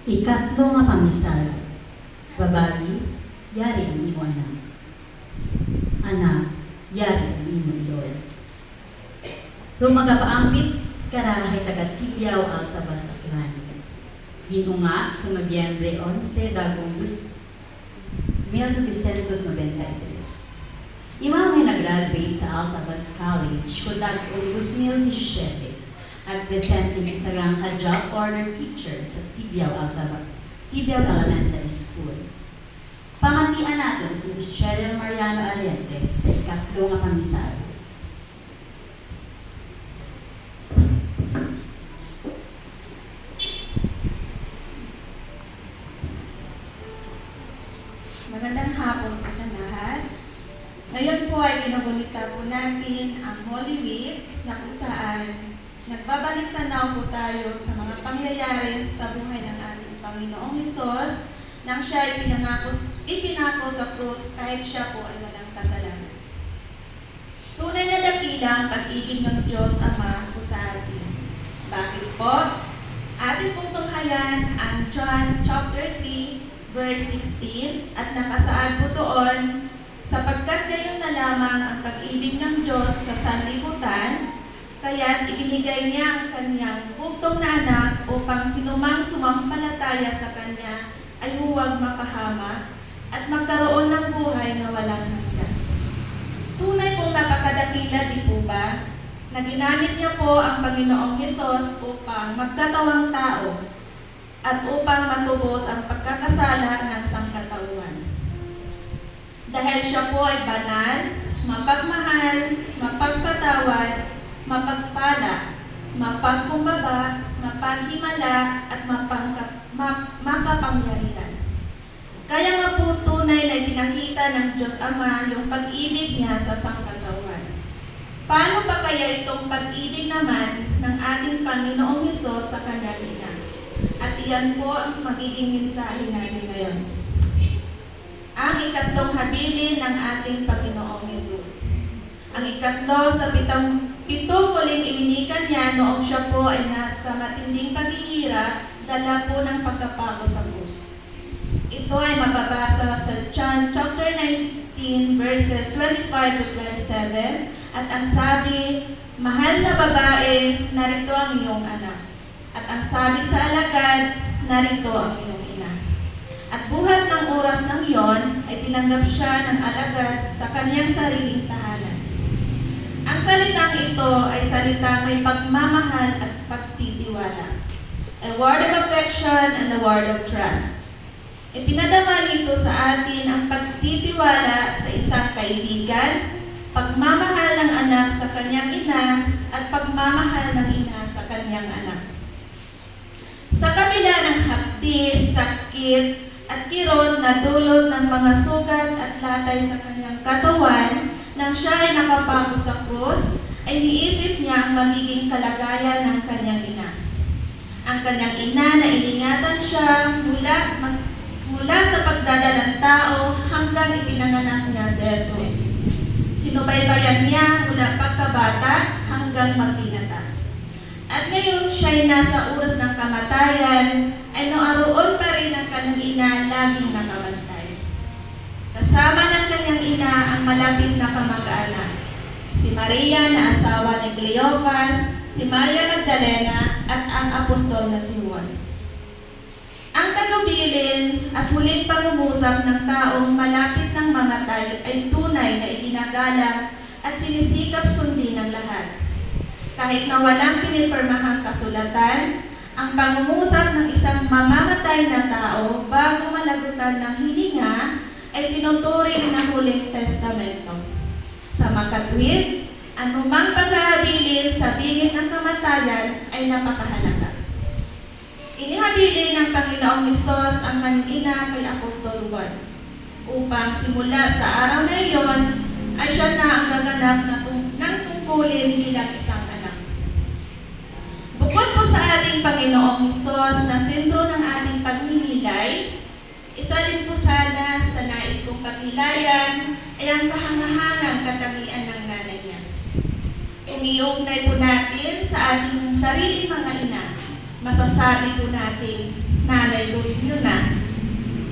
Ikatlo nga pamisal, babayi, yari ang imo anak. Anak, yari ang imo Lord. Rumagapaambit karahay taga-Tibyaw Altabas Aklan. Ginunga kung Nobyembre 11, dagong 1993. Imaw ay nag-graduate sa Altabas College kudag o 2017 at presenting isa lang ka-job order teacher sa Tibyaw Elementary School. Pamatian natin si Ms. Cheryl Mariano Ariente sa ikatlo nga pamisal. Magandang hapon po sa lahat. Ngayon po ay ginugunita po natin ang Holy Week na kung saan nagbabalik tanaw po tayo sa mga pangyayari sa buhay ng ating Panginoong Hesus nang siya ay ipinako sa krus kahit siya po ay walang kasalanan. Tunay na dakilang pag-ibig ng Diyos Ama po sa atin. Bakit po? Ating pong tunghayan ang John chapter 3 verse 16 at nakasaad po doon, sapagkat gayon na lamang ang pag-ibig ng Diyos sa sanlibutan, kaya't ibinigay niya ang kanyang bugtong na anak upang sinumang sumampalataya sa kanya ay huwag mapahamak at magkaroon ng buhay na walang hanggan. Tunay pong napakadakila, di po ba, na ginamit niya po ang Panginoong Hesus upang magkatawang tao at upang matubos ang pagkakasala ng sangkatauhan. Dahil siya po ay banal, mapagmahal, mapagpatawad, mapagpala, mapagkumbaba, mapaghimala, at makapangyarihan. Kaya nga po tunay na pinakita ng Diyos Ama yung pag-ibig niya sa sangkatauhan. Paano pa kaya itong pag-ibig naman ng ating Panginoong Hesus sa kanyang ina? At iyan po ang magiging mensahe natin ngayon. Ang ikatlong habilin ng ating Panginoong Hesus. Ang ikatlo sa pitong muling iminikan niya noong siya po ay nasa matinding paghihirap, dala po ng pagkapako sa krus. Ito ay mababasa sa John chapter 19 verses 25 to 27 at ang sabi, mahal na babae, narito ang iyong anak. At ang sabi sa alagad, narito ang iyong ina. At buhat ng oras ng iyon ay tinanggap siya ng alagad sa kanyang sariling tahanan. Ang salitang ito ay salitang may pagmamahal at pagtitiwala. A word of affection and a word of trust. Ipinadama nito sa atin ang pagtitiwala sa isang kaibigan, pagmamahal ng anak sa kanyang ina, at pagmamahal ng ina sa kanyang anak. Sa kabila ng haptis, sakit, at kirot na dulot ng mga sugat at latay sa kanyang katawan, nang siya ay nakapako sa krus, ay niisip niya ang magiging kalagayan ng kanyang ina. Ang kanyang ina na iningatan siya mula sa pagdadalang tao hanggang ipinanganak niya si Jesus. Sinubaybayan niya mula pagkabata hanggang magbinata. At ngayon siya ay nasa oras ng kamatayan, ay naroon pa rin ang kanyang ina laging nakabantay. Kasama ng kanyang ina ang malapit na kamag-anak, si Maria na asawa ni Cleopas, si Maria Magdalena, at ang apostol na si Juan. Ang tagubilin at huling pangungusap ng taong malapit ng mamatay ay tunay na iginagalang at sinisikap sundin ng lahat. Kahit na walang pinipirmahang kasulatan, ang pangungusap ng isang mamamatay na tao bago malagutan ng hininga ay tinuturing na huling testamento. Sa makatwid, anumang paghahabilin sa bingit ng kamatayan ay napakahalaga. Inihabilin ng Panginoong Hesus ang kanyang ina kay Apostol Juan upang simula sa araw na iyon ay siya na ang gaganap ng tungkulin bilang isang anak. Bukod po sa ating Panginoong Hesus na sentro ng ating pagninilay, isa din po sana sa nais kong pagnilayan ay ang kahangahangang katangian ng nanay niya. Umiugnay po natin sa ating sariling mga ina masasabi po natin nanay ko rin yun na.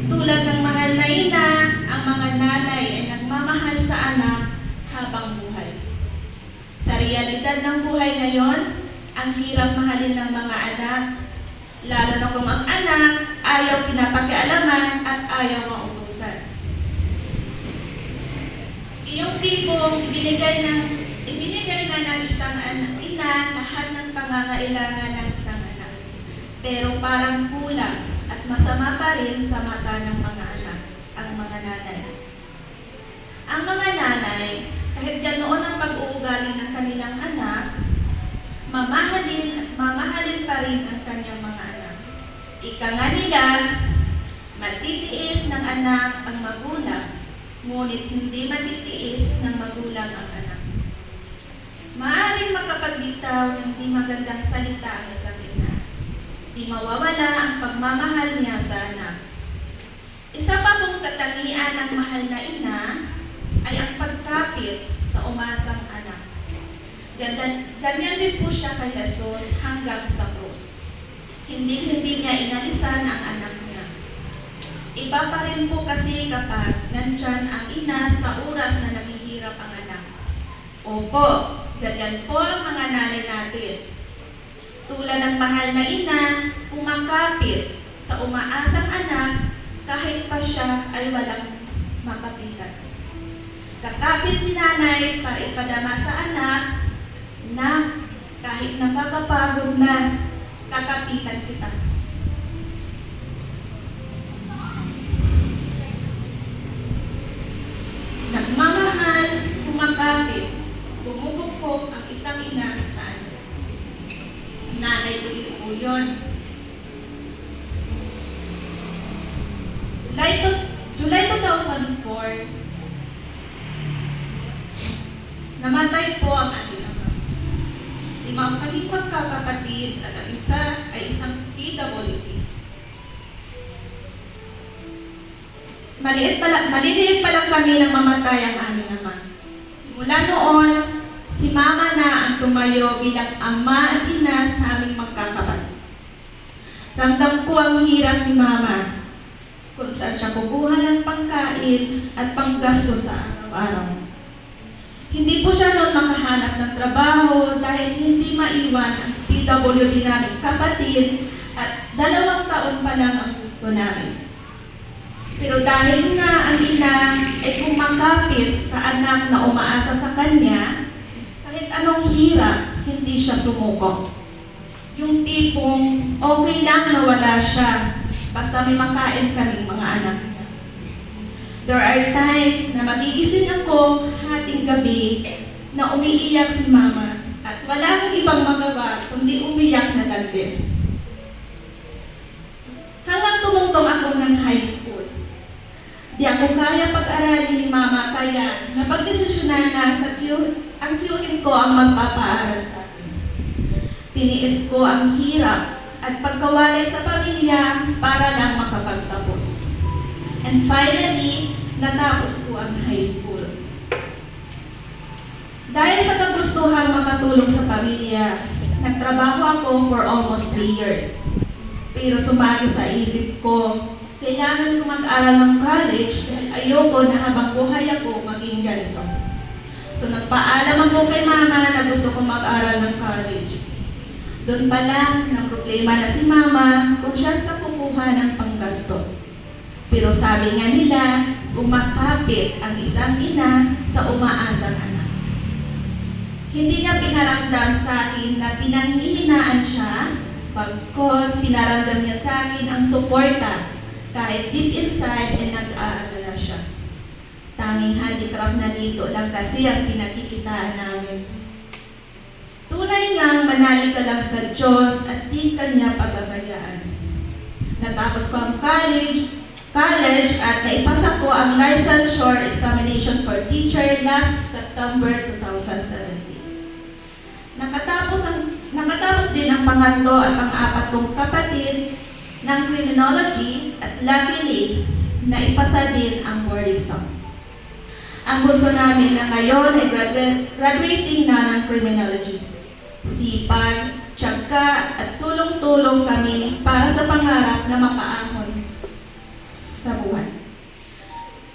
Tulad ng mahal na ina, ang mga nanay ay nagmamahal sa anak habang buhay. Sa realidad ng buhay ngayon, ang hirap mahalin ng mga anak, lalo na kung ang anak ayaw pinapakialaman at ayaw maubusan. Iyong tipong ibinigay na ng isang ina lahat ng pangangailangan ng isang anak. Pero parang kulang at masama pa rin sa mata ng mga anak, ang mga nanay. Ang mga nanay, kahit ganoon ang pag-uugali ng kanilang anak, mamahalin pa rin ang kanyang mga anak. Ika nga nila, matitiis ng anak ang magulang, ngunit hindi matitiis ng magulang ang anak. Maaaring makapagbitaw ng di magandang salita ang isang ina. Di mawawala ang pagmamahal niya sa anak. Isa pa pong katangian ng mahal na ina ay ang pagkapit sa umasang anak. Ganyan din po siya kay Jesus hanggang sa krus. Hindi niya inalisan ang anak niya. Iba pa rin po kasi kapag nandyan ang ina sa oras na naghihirap ang anak. Opo, ganyan po ang mga nanay natin. Tulad ng mahal na ina, umakapit sa umaasang anak kahit pa siya ay walang makapitan. Kakapit si nanay para ipadama sa anak na kahit nakakapagod na, kakapitan kita. Nagmamahal, kumakapit, gumugupok ang isang ina sa anak. Nanay ko din po yun. July 2004, namatay po ang ating ama. 5 kaming magkakapatid at ang isa ay isang PWD. Maliliit pa lang kami nang mamatay ang aming ama. Simula noon, si mama na ang tumayo bilang ama at ina sa aming magkakapatid. Ramdam ko ang hirap ni mama kung saan siya kukuha ng pangkain at panggasto sa araw-araw. Hindi po siya noon makahanap ng trabaho dahil hindi maiwan ang PWD namin kapatid at 2 taon pa lang ang bunso namin. Pero dahil nga ang ina ay kumakapit sa anak na umaasa sa kanya, kahit anong hirap, hindi siya sumuko. Yung tipong okay lang na wala siya, basta may makain kaming mga anak niya. There are times na magigising ako hating gabi na umiiyak si mama at wala akong ibang magawa kundi umiyak na lang din. Hanggang tumungtong ako ng high school. Di ako kaya pag-aralin ni mama kaya napagdesisyonan na ang tiyuhin ko ang magpapaaral sa akin. Tiniis ko ang hirap at pagkawalay sa pamilya para lang makapagtapos. And finally, natapos ko ang high school. Dahil sa kagustuhan makatulong sa pamilya, nagtrabaho ako for almost 3 years. Pero sumagi sa isip ko, kailangan ko mag-aral ng college dahil ayoko na habang buhay ako maging ganito. So nagpaalam ako kay mama na gusto ko mag-aral ng college. Doon pa lang ng problema na si mama kung saan sa kukuha ng panggastos. Pero sabi nga nila, umakapit ang isang ina sa umaasang anak. Hindi niya pinaramdam sa akin na pinanghihinaan siya, pagkos pinaramdam niya sa akin ang suporta kahit deep inside ay nag-aalala siya. Tanging handicraft na nito lang kasi ang pinakikitaan namin. Tunay ngang manalig ka lang sa Diyos at di Kanya pagbabayaan. Natapos ko ang college at naipasa ko ang licensure examination for teacher last September 2017. Nakatapos din ang pangatlo at pang-apat kong kapatid ng criminology at luckily, naipasa din ang board exam. Ang bunso namin na ngayon ay graduating na ng criminology. Sipag, tiyaga at tulong-tulong kami para sa pangarap na makaahon sa buhay.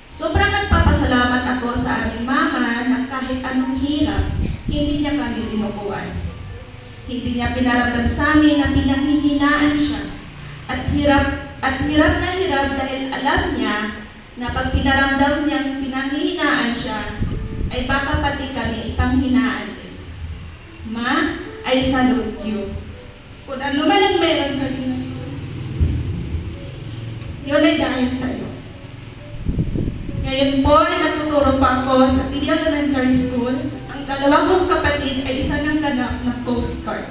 Sobrang nagpapasalamat ako sa aming mama na kahit anong hirap, hindi niya kami sinukuan. Hindi niya pinaramdam sa amin na pinanghihinaan siya. At hirap na hirap dahil alam niya na pag pinaramdam niyang pinanghihinaan siya, ay baka pati kami ipanghinaan din. Ma, I salute you. Kung ano man ang meron ka din, yun ay dahil sa iyo. Ngayon po ay nagtuturo pa ako sa Tibi Elementary School. Ang dalawa kong kapatid ay isa ng ganap na Coast Guard.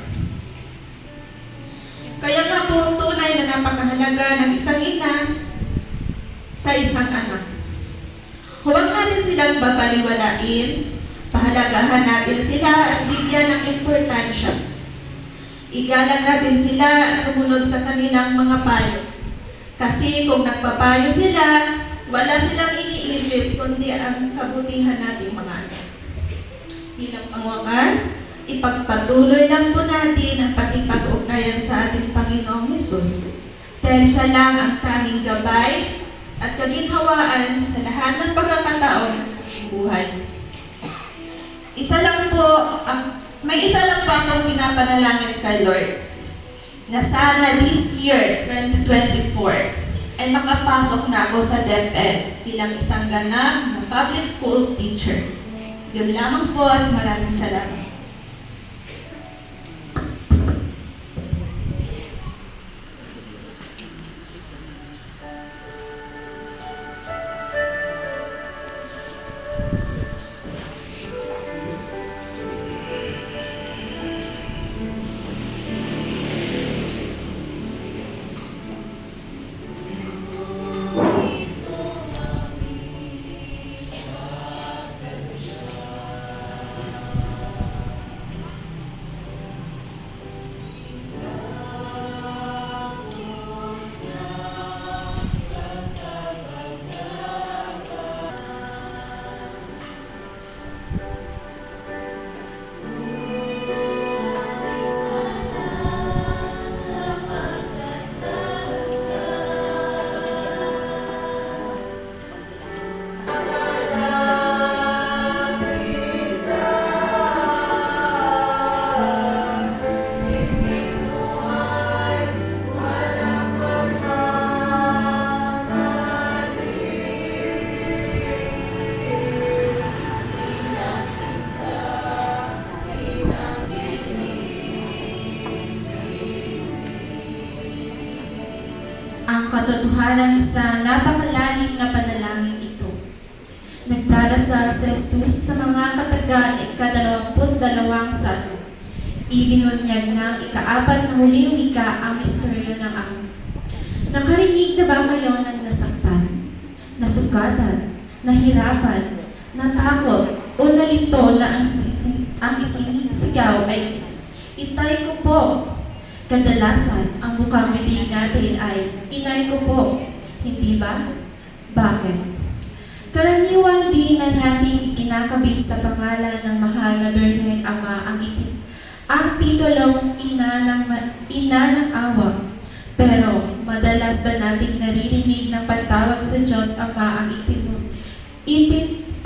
Kaya nga po tunay na napakahalaga ng isang ina sa isang anak. Huwag natin silang babaliwalain, pahalagahan natin sila at bigyan ng importansya. Igalang natin sila at sumunod sa kanilang mga payo. Kasi kung nagpapayo sila, wala silang iniisip kundi ang kabutihan nating mga anak. Bilang pangwakas, ipagpatuloy lang po natin ang pakipag-ugnayan sa ating Panginoong Hesus. Dahil siya lang ang tanging gabay at kaginhawaan sa lahat ng pagkakataon ng buhay. May isa lang po akong pinapanalangin kay Lord na sana this year, 2024, ay makapasok na ako sa DepEd bilang isang ganap na public school teacher. Yun lamang po at maraming salamat. Ang katotohanan isa napakalalim na panalangin ito. Nagdarasal si Jesus sa mga kataga ng ika-22 salmo. Ibinunyag ng ika-4 na huling wika ang misteryo ng Ama. Nakarinig na ba kayo ng nasaktan, nasugatan, nahirapan, natakot, o nalito na ang isinisigaw ay itay ko po? Kadalasan, ang bukang bibig natin ay, inay ko po, hindi ba? Bakit? Karaniwan din na nating ikinakabit sa pangalan ng mahal na Birheng Ama ang titulong ina ng awa. Pero, madalas ba nating naririnig ng pagtawag sa Diyos Ama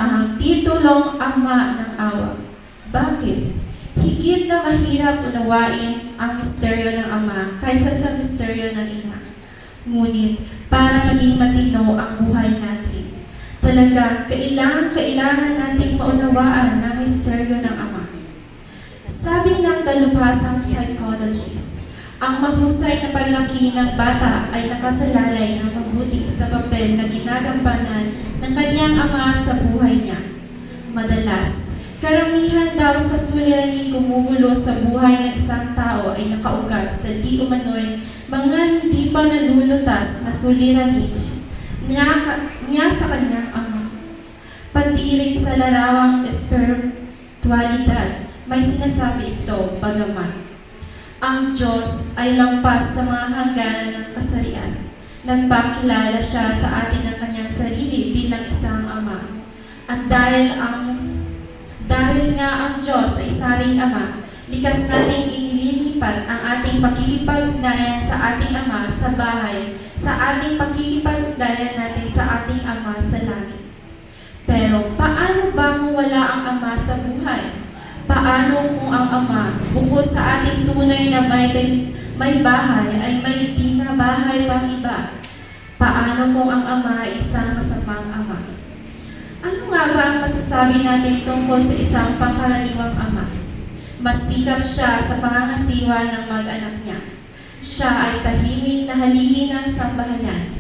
ang titulong Ama ng awa? Bakit? Higit na mahirap unawain ang misteryo ng Ama kaysa sa misteryo ng Ina. Ngunit, para maging matino ang buhay natin, talaga kailangan nating maunawaan ang misteryo ng Ama. Sabi ng dalubhasang psychologist, ang mahusay na paglaki ng bata ay nakasalalay ng mabuti sa papel na ginagampanan ng kanyang ama sa buhay niya. Madalas, karamihan daw sa suliraning gumugulo sa buhay ng isang tao ay nakaugat sa di umano'y mga hindi pa nalulutas na suliranin niya sa kanyang ama. Pati rin sa larawang espiritualidad, may sinasabi ito bagaman ang Diyos ay lampas sa mga hangganan ng kasarian. Nagpakilala siya sa atin ng kanyang sarili bilang isang ama. At dahil nga ang Diyos ay saring Ama, likas nating inilinig lumipat ang ating pakikipag-ugnayan sa ating Ama sa bahay, sa ating pakikipag-ugnayan natin sa ating Ama sa langit. Pero paano ba kung wala ang Ama sa buhay? Paano kung ang Ama, bukod sa ating tunay na may bahay, ay may binabahay pang iba? Paano kung ang Ama ay isang masamang Ama? Ano nga ba ang masasabi natin tungkol sa isang pangkaraniwang Ama? Masikap siya sa pangangasiwa ng mag-anak niya. Siya ay tahimik na haligi ng sambahayan.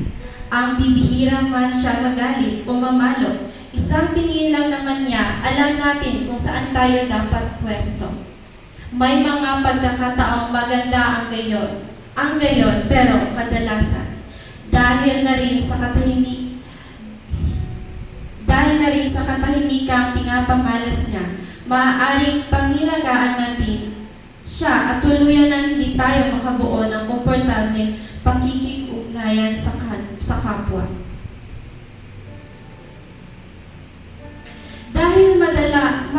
Ang bibihira man siya magalit o mamalo, isang tingin lang naman niya, alam natin kung saan tayo dapat pwesto. May mga pagkakataong maganda ang gayon, pero kadalasan, dahil na rin sa katahimikang pinapamalas niya, maaaring panghilagaan natin siya at tuluyan na hindi tayo makabuo ng komportableng pakikipag-ugnayan sa kapwa. Dahil madalang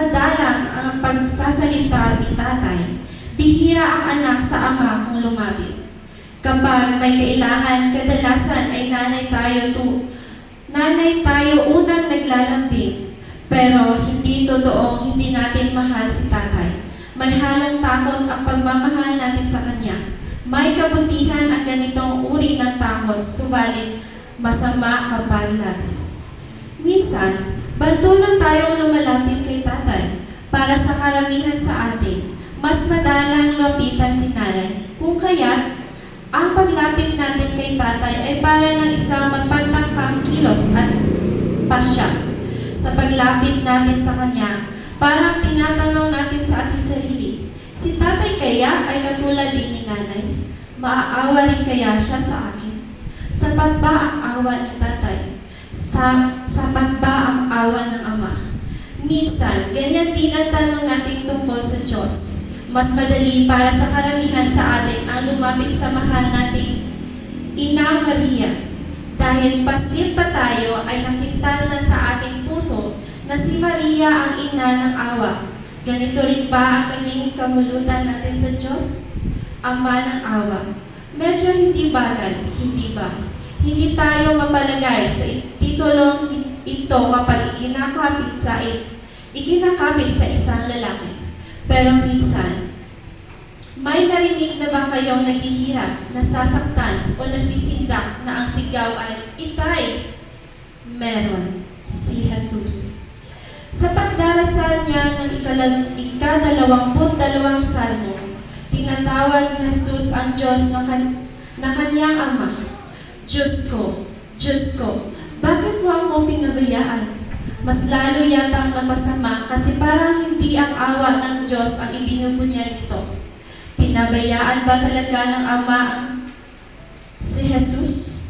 ang pagsasalita ni tatay, bihira ang anak sa ama kung lumapit. Kapag may kailangan, kadalasan ay nanay tayo unang naglalambing. Pero hindi totoong hindi natin mahal si tatay. May halong takot ang pagmamahal natin sa kanya. May kabutihan ang ganitong uri ng takot, subalit masama kapag labis. Minsan, bantulan tayong lumalapit kay tatay para sa karamihan sa atin. Mas madalang lapitan si nanay. Kung kaya't, ang paglapit natin kay tatay ay para ng isang magpagtangkang kilos at pasya. Sa paglapit natin sa kanya, parang tinatanong natin sa ating sarili, si tatay kaya ay katulad din ni nanay? Maaawa rin kaya siya sa akin? Sapat ba ang awa ni tatay? Sapat ba ang awa ng ama? Minsan, ganyan din ang tanong natin tungkol sa Diyos. Mas madali para sa karamihan sa atin ang lumapit sa mahal nating Ina Maria. Dahil pastil pa tayo ay nakita na sa ating puso na si Maria ang ina ng awa. Ganito rin ba ang naging kamulutan natin sa Diyos? Ama ng awa. Medyo hindi bagay, hindi ba? Hindi tayo mapalagay sa titulong ito kapag ikinakapit sa isang lalaki. Pero minsan, may narinig na ba kayong naghihirap, nasasaktan o nasisindak na ang sigaw ay, "Itay!" Meron, si Jesus. Sa pagdarasal niya ng ika-22 salmo, tinatawag ni Jesus ang Diyos na kanyang Ama. Diyos ko, bakit mo ako pinabayaan? Mas lalo yatang napasama kasi parang hindi ang awa ng Diyos ang ibinubunyag nito. Pinabayaan ba talaga ng Ama si Jesus?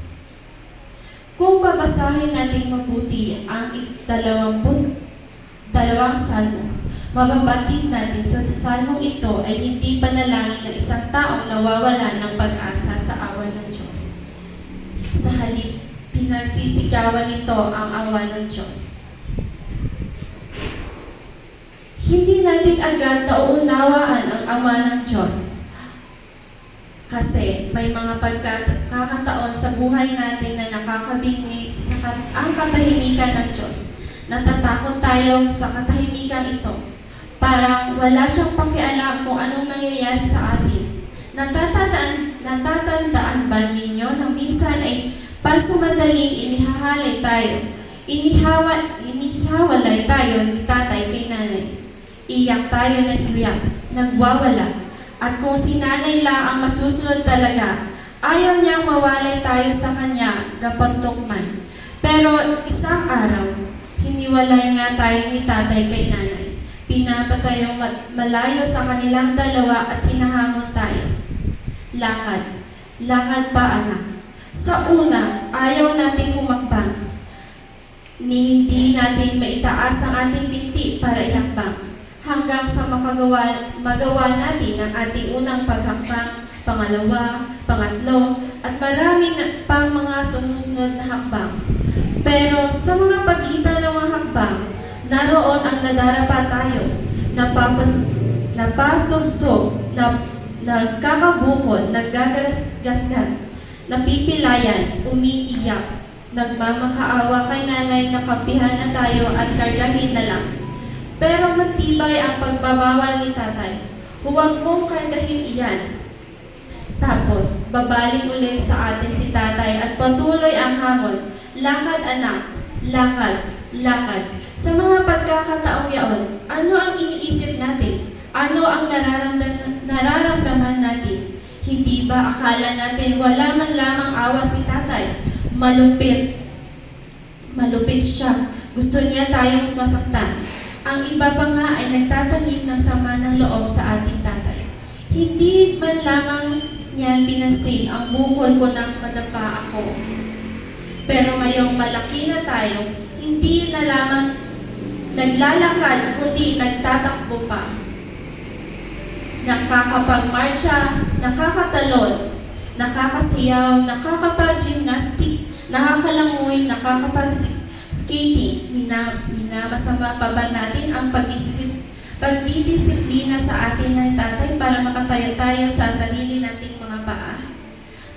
Kung babasahin natin mabuti ang 22 salmo, mababatid natin sa salmong ito ay hindi panalangin ng isang taong nawawalan ng pag-asa sa awa ng Diyos. Sa halip, pinagsisigawan nito ang awa ng Diyos. Hindi natin agad nauunawaan ang Ama ng Diyos. Kasi may mga pagkakataon sa buhay natin na nakakabingi ang katahimikan ng Diyos. Natatakot tayo sa katahimikan ito. Parang wala siyang pakialam kung anong nangyayari sa atin. Natatandaan ba ninyo na minsan ay pasumadaling inihawalay tayo ni tatay kay nanay. Iyak tayo ng iyak, nagwawala. At kung si nanay lang ang masusunod talaga, ayaw niyang mawalay tayo sa kanya, gapantok man. Pero isang araw, hiniwalay nga tayo ni tatay kay nanay. Pinapatayong malayo sa kanilang dalawa at hinahamon tayo. Lakad pa anak. Sa una, ayaw natin humakbang. Hindi natin maitaas ang ating binti para ihakbang. Hanggang sa magawa natin ang ating unang paghakbang, pangalawa, pangatlo, at marami pang mga sumusunod na hakbang. Pero sa mga pagitan ng mga hakbang, naroon ang nadarapa tayo, napasubsob nagkakabukod, naggagasgat, napipilayan, umiiyak, nagmamakaawa kay nanay na kapihan na tayo at kargahin na lang. Pero matibay ang pagbabawal ni tatay. Huwag mong kargahin iyan. Tapos, babaling ulit sa atin si tatay at patuloy ang hamon. Lakad anak, lakad, lakad. Sa mga pagkakataong yaon, ano ang iniisip natin? Ano ang nararamdaman natin? Hindi ba akala natin wala man lamang awa si tatay? Malupit. Malupit siya. Gusto niya tayong masaktan. Ang iba pa nga ay nagtatanim ng sama ng loob sa ating tatay. Hindi man lamang niyan pinansin ang bukol ko nang madapa ako. Pero ngayong malaki na tayo, hindi na lamang naglalakad, kundi nagtatakbo pa. Nakakapagmarcha, nakakatalon, nakakasiyaw, nakakapag-gymnastic, nakakalangoy, nakakapag-skating. Minamasama pa ba natin ang pagdidisiplina sa atin ng tatay para makatayo tayo sa sarili nating mga paa?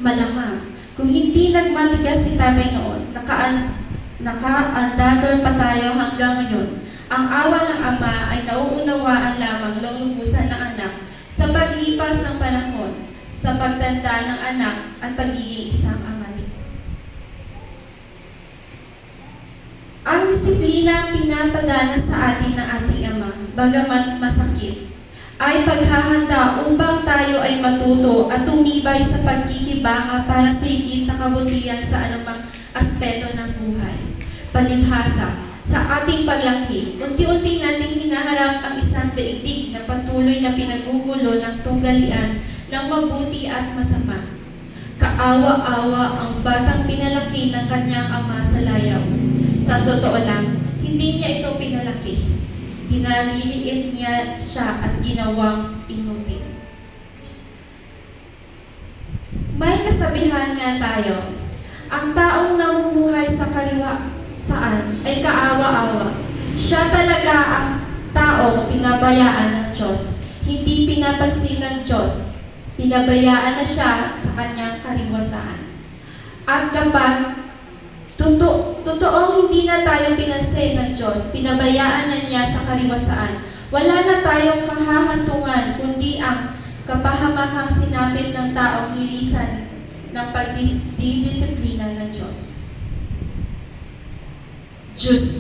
Malamang, kung hindi nagmatigas si tatay noon, naka-andador pa tayo hanggang ngayon. Ang awa ng ama ay nauunawaan lamang ng lubusan ng anak sa paglipas ng panahon, sa pagtanda ng anak at pagiging isang ama. Ang disiplina ang pinapadanas sa atin ng ating ama, bagamat masakit, ay paghahanda upang tayo ay matuto at tumibay sa pagkikibaka para sa higit na kabutihan sa anumang aspeto ng buhay. Palibhasa, sa ating paglaki, unti-unti nating hinaharap ang isang daigdig na patuloy na pinagugulo ng tunggalian ng mabuti at masama. Kaawa-awa ang batang pinalaki ng kanyang ama sa layaw. Sa totoo lang, hindi niya ito pinalaki. Pinaliliit niya siya at ginawang inutil. May kasabihan nga tayo, ang taong namumuhay sa kaliwasaan ay kaawa-awa. Siya talaga ang taong pinabayaan ng Diyos. Hindi pinapansin ng Diyos. Pinabayaan na siya sa kanyang kaliwasaan. At kapag totoong hindi na tayo pinansin ng Diyos, pinabayaan na niya sa kaliwasaan, wala na tayong kahahantungan kundi ang kapahamakang sinapit ng taong nilisan ng pagdidisiplina ng Diyos. Diyos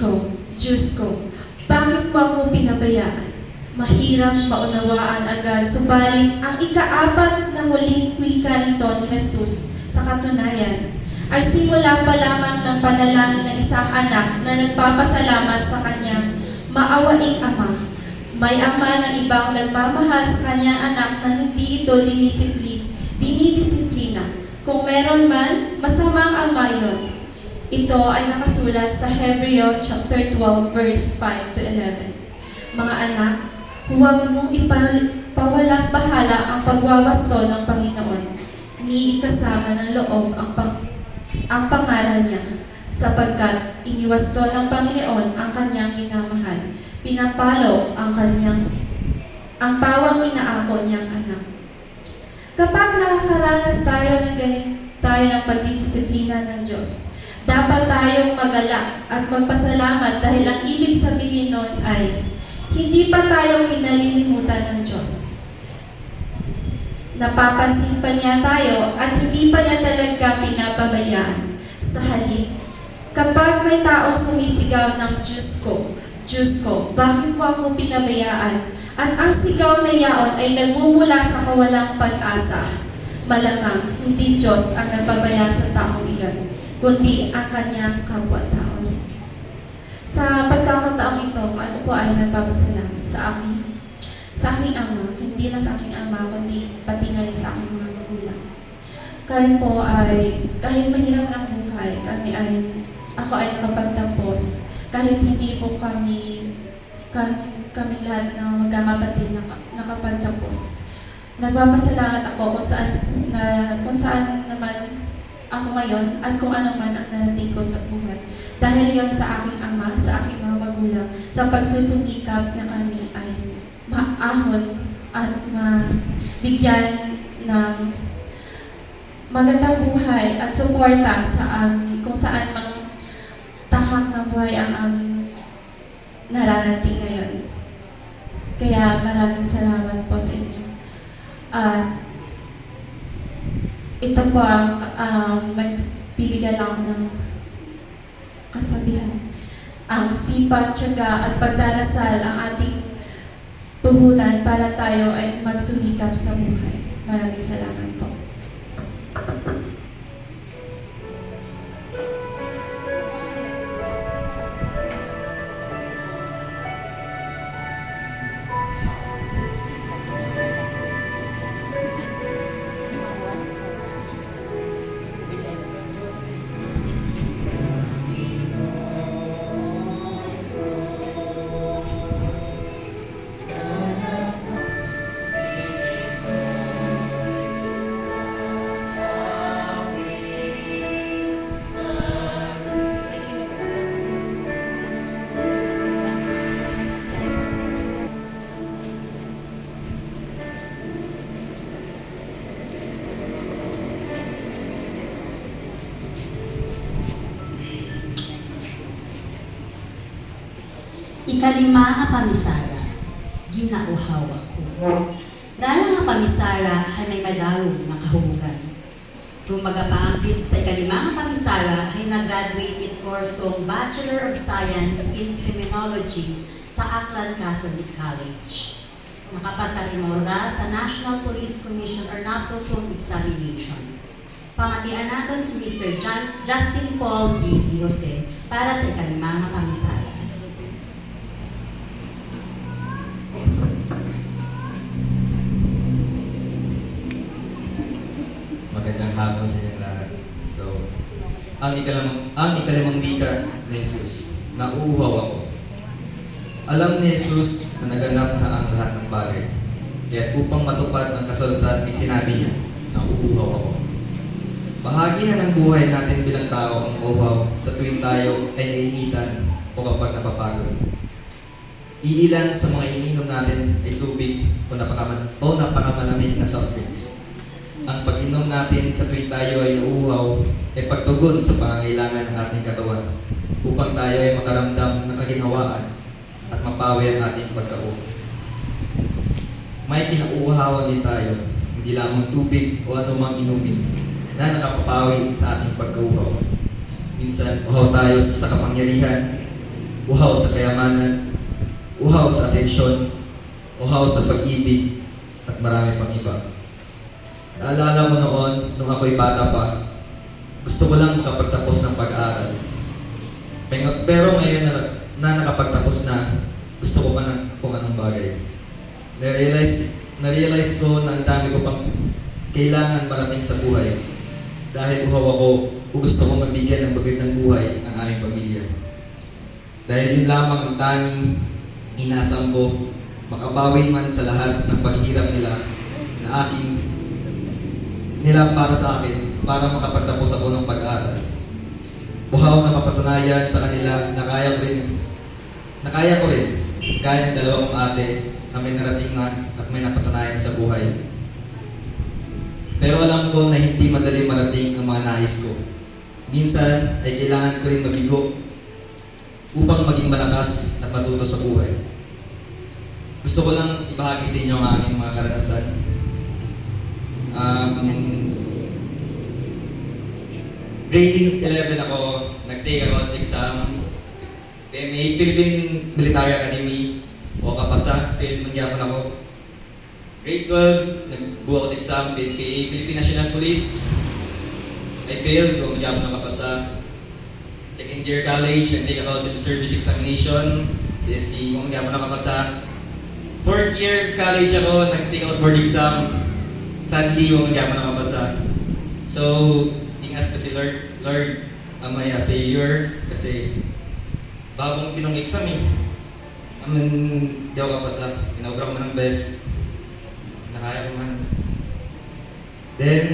ko, bakit mo ako pinabayaan? Mahirap maunawaan agad, subalit ang ika-4 na huling wika nito ni Jesus sa katunayan ay simula pa lamang ng panalangin ng isang anak na nagpapasalamat sa kanyang maawaing ama. May ama ng ibang nagmamahal sa kanyang anak na hindi ito dinidisiplina. Kung meron man, masamang ama iyon. Ito ay nakasulat sa Hebreo chapter 12, verse 5 to 11. Mga anak, huwag mong ipawalang bahala ang pagwawasto ng Panginoon, ni ikasama ng loob ang pangaral niya, sapagkat iniwasto ng Panginoon ang kanyang minamahal, pinapalo ang pawang inaako niyang anak. Kapag nakakaranas tayo ng pagdidisiplina ng Diyos, dapat tayong magalak at magpasalamat dahil ang ibig sabihin nun ay hindi pa tayo kinalilimutan ng Diyos. Napapansin pa niya tayo at hindi pa niya talaga pinapabayaan. Sa halip, kapag may taong sumisigaw ng Diyos ko, bakit mo ako pinabayaan? At ang sigaw na yaon ay nagmumula sa kawalang pag-asa. Malamang, hindi Diyos ang nagpabaya sa taong iyon, kundi ang kanyang kapwa-tao. Sa pagkakataong ito, ako po ay nagpapasalamat sa aking ama, hindi lang sa aking ama, kundi pati na rin sa aking mga magulang. Kami po ay, kahit mahirap ang buhay, ako ay nakapagtapos, kahit hindi po kami lahat na magkakapatid nakapagtapos. Nagpapasalamat ako kung saan naman ako ngayon at kung ano man ang narating ko sa buhay. Dahil yon sa aking ama, sa aking mga magulang, sa pagsusumikap na kami ay maahon at mabigyan ng magandang buhay at suporta sa amin kung saan mang tahak ng buhay ang aming nararating ngayon. Kaya maraming salamat po sa inyo. Ito po ang magbibigyan lang ako ng kasabihan. Ang sipag, tiyaga at pagdarasal ang ating puhunan para tayo ay magsumikap sa buhay. Maraming salamat po. Ikalima nga pamisara, ginauhaw ako. Raya nga pamisara ay may madalong nga kahubugan. Kung magapaampit sa ikalima nga pamisara ay nag-graduate in kursong Bachelor of Science in Criminology sa Aklan Catholic College. Nakapasa rin mora sa National Police Commission or NAPOLCOM examination. Pamatian natin si Mr. Justin Paul B. D. Jose para sa ikalima nga pamisara. Magandang hapon sa inyong lahat. So, ang ikalimang wika ni Jesus, nauuhaw ako. Alam ni Jesus na naganap na ang lahat ng bagay. Kaya upang matupad ang kasulatan ay sinabi niya, nauuhaw ako. Bahagi na ng buhay natin bilang tao ang uhaw sa tuwing tayo ay nainitan o kapag napapagod. Iilan sa mga iniinom natin ay tubig o napakamalamig na soft drinks. Ang pag-inom natin sa tuwing tayo ay nauuhaw ay pagtugon sa pangangailangan ng ating katawan upang tayo ay makaramdam ng kaginhawaan at mapawi ang ating pagkauhaw. May kinauuhawan din tayo, hindi lamang tubig o anumang inumin na nakapapawi sa ating pagkauhaw. Minsan, uhaw tayo sa kapangyarihan, uhaw sa kayamanan, uhaw sa atensyon, uhaw sa pag-ibig, at marami pang iba. Naalala mo noon, nung ako'y bata pa, gusto ko lang makapagtapos ng pag-aaral. Pero ngayon na nakapagtapos na, gusto ko pa ng kung anong bagay. Na-realize ko na ang dami ko pang kailangan marating sa buhay. Dahil uhaw ako, gusto ko mabigyan ng magandang buhay ang aming pamilya. Dahil yun lamang ang tanging inaasam ko, makabawi man sa lahat ng paghirap nila na nila para sa akin, para makapagtapos ako ng pag-aaral. Uhaw na mapatunayan sa kanila na kaya ko rin, gaya ng dalawa kong ate na may narating na at may napatunayan sa buhay. Pero alam ko na hindi madali marating ang mga nais ko. Minsan ay kailangan ko rin mabigo upang maging malakas at matuto sa buhay. Gusto ko lang ibahagi sa inyo ang aking mga karanasan. Grade 11 ako, nag-take ako exam. PMA, Philippine Military Academy. O kapasa, failed magyapon ako. Grade 12, nagbuo ako ng exam, PNPA, Philippine National Police. I failed, o magyapon ako kapasa. Second year college, nag-take ako civil service examination. CSC, o magyapon ako kapasa. Fourth year college ako, nag-take ako board exam. Sadly, huwag hindi ako nakapasa. So, ingas ko si Lord, may failure kasi bagong pinong exam eh. Di ako kapasa. Inobra ko man ng best. Nakaya ko man. Then,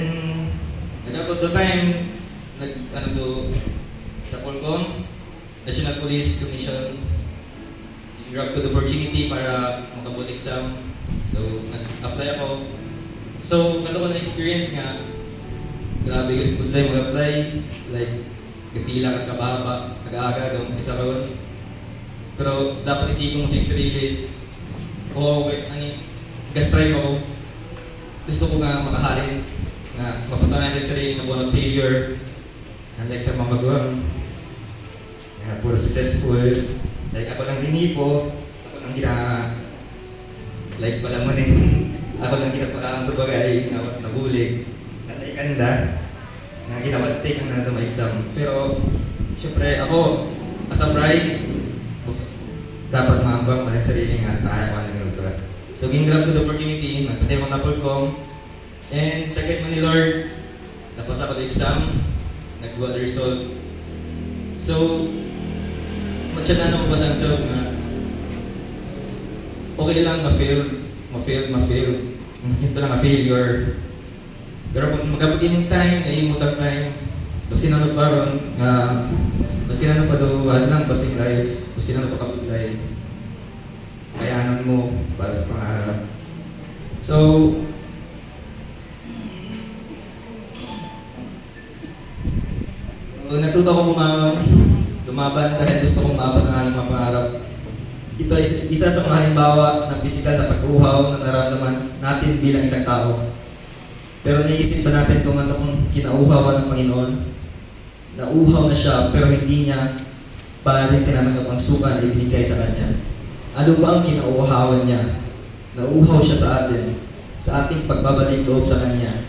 nag-about the time, NAPOLCOM, National Police Commission, grab ko the opportunity para makabot exam. So, nag-apply ako. So, kato ko na experience nga, grabe, good time mag-apply. Like, kapila ka kababa, nag-aaga, umpisa ka ron. Pero dapat isipin mo sa sarili is, gas-try ako. Gusto ko nga makahalin na mapatunayan sa sarili na buwan of failure. Unlike sa mga magulang, na puro successful. Like ako lang tinipo, ako lang like pala mo ako lang ginapakalang sa bagay, nabulig, natay-kanda, na ginapag-take ang nanalo exam. Pero, syempre ako, as a bride, dapat maambang sa sarili nga, kaya ko na ganun. So, gingrab ko the opportunity, nagpatay ko na Polcom, and sa guide mo ni Lord, napasa ko the exam, nag-good result. So, matyanan ako ba sa self na okay lang ma-fail. Ito lang ma-failure. Pero kung magkapagin time, naimutan time, baski na nagkaroon, baski na nagpaduwad lang, baski life, baski na nagpakapudlay. Kayanan mo para sa pangarap. So, natuto ko lumaban dahil gusto kong maabot ang aking mga pangarap. Ito ay isa sa mga halimbawa ng pisikal na pag-uhaw na nararamdaman natin bilang isang tao. Pero naiisip ba natin kung ano kung kinauhawan ng Panginoon? Nauhaw na siya pero hindi niya pa rin tinanggap ang suka na ibinigay sa Kanya. Ano ba ang kinauhawan niya? Nauhaw siya sa atin, sa ating pagbabalik loob sa Kanya.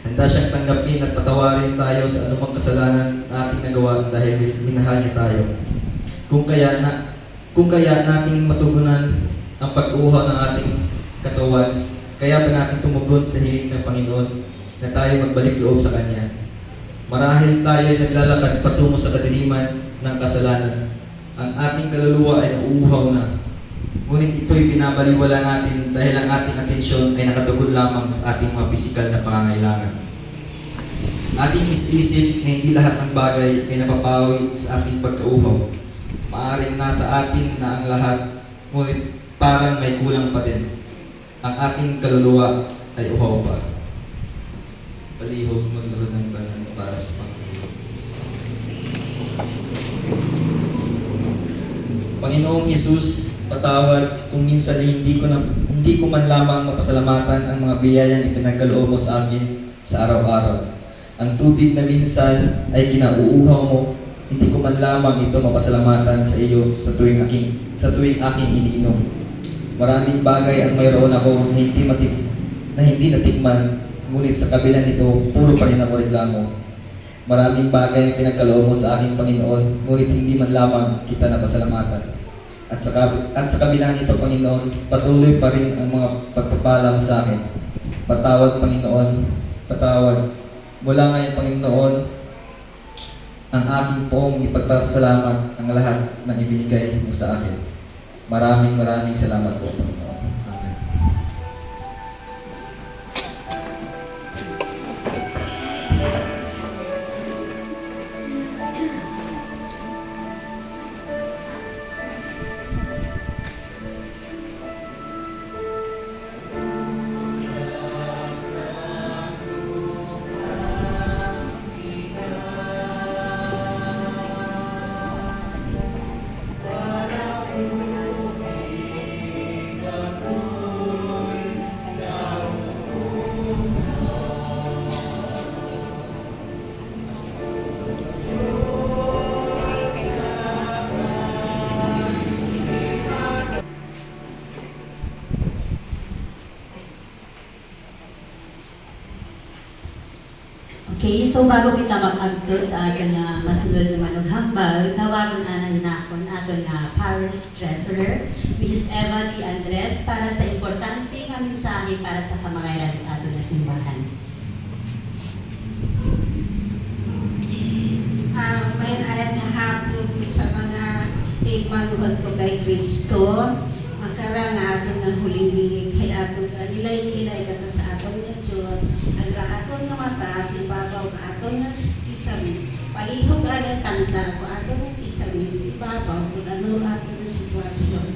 Handa siyang tanggapin at patawarin tayo sa anumang kasalanan na ating nagawa dahil minahal niya tayo. Kung kaya nating matugunan ang pag-uhaw ng ating katawan, kaya ba natin tumugon sa hiling ng Panginoon na tayo magbalik loob sa Kanya? Marahil tayo ay naglalakad patungo sa kadiliman ng kasalanan. Ang ating kaluluwa ay nauuhaw na. Ngunit ito'y binabaliwala natin dahil ang ating atensyon ay nakatugod lamang sa ating mga pisikal na pangangailangan. Ating isip na hindi lahat ng bagay ay napapawi sa ating pagkauhaw. Maaring nasa atin na ang lahat, ngunit parang may kulang pa din. Ang ating kaluluwa ay uhaw pa. Palihog maglaro ng banal para sa Panginoon. Panginoong Yesus, patawad kung minsan ay hindi ko man lamang mapasalamatan ang mga biyayang ipinagkaloob mo sa akin sa araw-araw. Ang tubig na minsan ay kinauuhaw mo, hindi ko man lamang ito mapasalamatan sa iyo sa tuwing aking iniinom. Maraming bagay ang mayroon ako na hindi natikman, ngunit sa kabila nito, puro pa rin ako reklamo. Maraming bagay ang pinagkaloob mo sa aking Panginoon, ngunit hindi man lamang kita napasalamatan. At sa kabila nito, Panginoon, patuloy pa rin ang mga pagpapala mo sa akin. Patawad, Panginoon, patawad. Mula ngayon, Panginoon, ang aking pong ipagpapasalamat ang lahat ng ibinigay mo sa akin. Maraming salamat po, Panginoon. Amen. Okay, so bago kita mag-agto sa akin na masunod na manughambal, tawagan na hinakon aton nga Paris Treasurer, Mrs. Eva T. Andres, para sa importante nga mensahe para sa kamangayran ng aton na simbahan. May ayat nga hapon sa mga igmanuhan ko kay Kristo, karang aton nga huling kay aton nga nilay-nilay kata sa aton nga Dios agra aton nga mata ibabaw ka aton nga isami palihog ana tanda ko aton nga isami ibabaw kung ano aton nga sitwasyon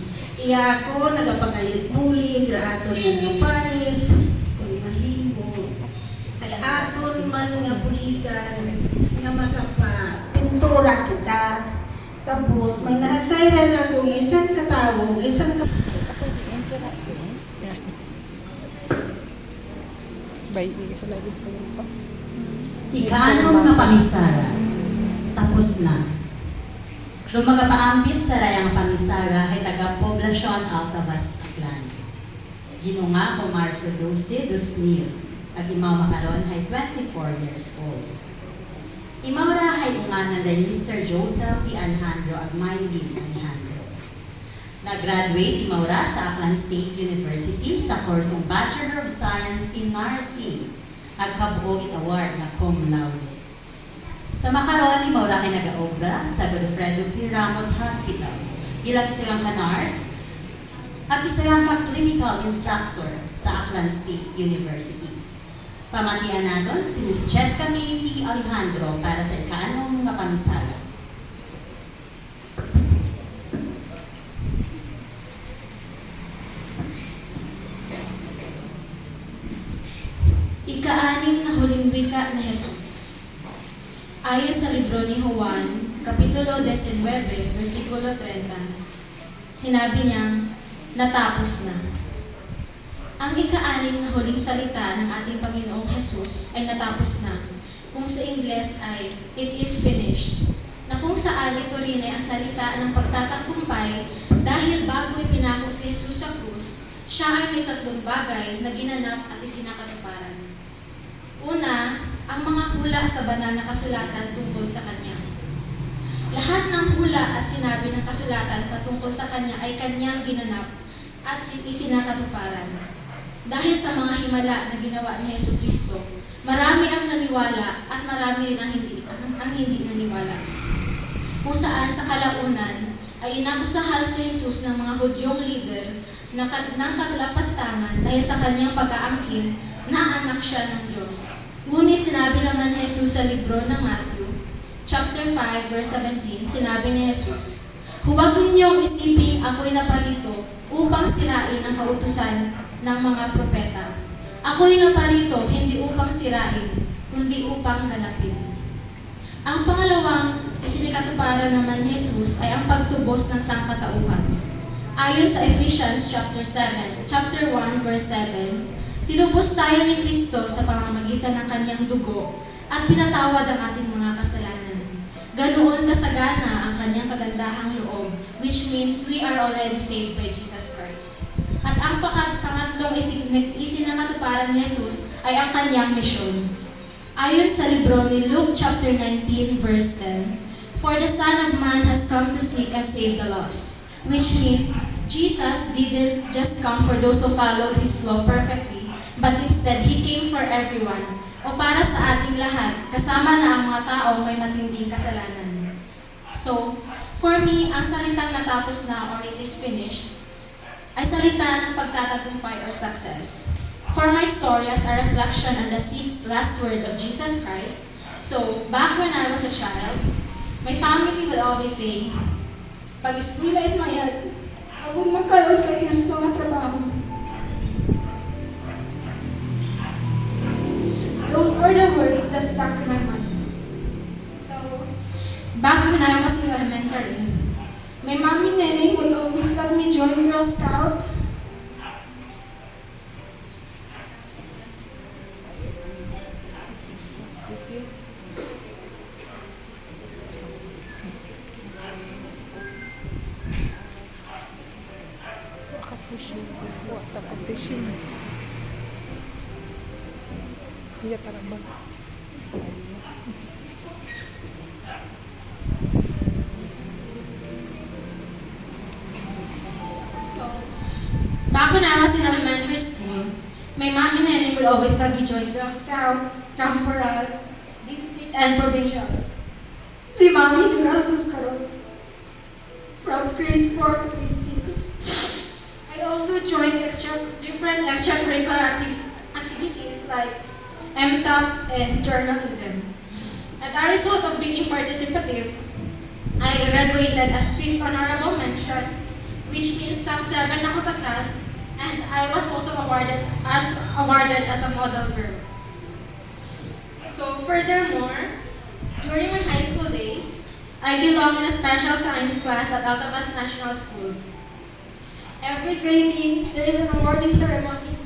iya ako nagapangayod muli gra aton nga panis kung mahimo kay aton man nga buligan nga makapapintura kita. Tapos, may na-assignan akong isang katawong, Ikaanong nga pamisara, tapos na. Lumagapaambit sa rayang pamisara ay taga Poblacion Altavas, Aklan. Ginunga ko Marso 12, 2000, ag imaw makaron ay 24 years old. Imaura ay unganan day Mr. Joseph T. Alejandro ag Maylin Alejandro. Nag-graduate Imaura sa Aklan State University sa kursong Bachelor of Science in Nursing ag kabuok award na cum laude. Sa makaron Imaura ay nagaobra sa Godofredo P. Ramos Hospital bilang isang ka-nurse at isang ka-clinical instructor sa Aklan State University. Pamatian natin si Ms. Cheska May T. Alejandro para sa ikaanong nga pamisara. Ika-anim na huling wika ni Jesus. Ayon sa libro ni Juan, Kapitulo 19, versikulo 30, sinabi niyang, natapos na. Ang ika-anim na huling salita ng ating Panginoong Jesus ay natapos na, kung sa Ingles ay, it is finished, na kung saan ito rin ay ang salita ng pagtatagumpay dahil bago ipinako si Jesus sa krus, siya ay may tatlong bagay na ginanap at isinakatuparan. Una, ang mga hula sa banal na kasulatan tungkol sa Kanya. Lahat ng hula at sinabi ng kasulatan patungkol sa Kanya ay Kanyang ginanap at isinakatuparan. Dahil sa mga himala na ginawa ni Jesucristo, marami ang naniwala at marami rin ang hindi naniwala. Kung saan sa kalaunan ay inakusahan si Jesus ng mga Hudyong leader ng kalapastangan dahil sa kanyang pag-aangkin na anak siya ng Diyos. Ngunit sinabi naman ni Jesus sa libro ng Matthew, chapter 5, verse 17, sinabi ni Jesus, huwag ninyong isiping ako'y naparito upang sirain ang kautusan ng mga propeta. Ako'y naparito hindi upang sirain, kundi upang ganapin. Ang pangalawang isinikatuparan naman ni Jesus ay ang pagtubos ng sangkatauhan. Ayon sa Ephesians chapter 1 verse 7, tinubos tayo ni Kristo sa pamamagitan ng kanyang dugo at pinatawad ang ating mga kasalanan. Ganoon kasagana ang kanyang kagandahang loob, which means we are already saved by Jesus Christ. At ang pangatlong isinakatuparan ni Jesus ay ang kanyang misyon. Ayon sa libro ni Luke chapter 19 verse 10, for the Son of Man has come to seek and save the lost, which means Jesus didn't just come for those who followed His law perfectly, but instead He came for everyone, o para sa ating lahat, kasama na ang mga taong may matinding kasalanan. So, for me, ang salitang natapos na or it is finished ay salita ng pagtatagumpay or success. For my story as a reflection on the last word of Jesus Christ, so back when I was a child, my family would always say, pag eskwela it mayad, huwag magkaroon kay Diyos mga trabaho. Those are the words that stuck in my mind. So, back when I was in elementary, my mommy Neneng would always let me join Girl Scout. Back when I was in elementary school, my mom and Neneng would always let me join Girl Scout, Camporal, District, and Provincial. Si Mami nag-asus karon. From grade 4 to grade 6. I I also joined different extracurricular activities like MTAP and journalism. And as a result of being participative, I graduated as 5th honorable mention, which means top 7 ako sa class, and I was also awarded as a model girl. So furthermore, during my high school days, I belong in a special science class at Altabas National School. Every grading, there is an awarding ceremony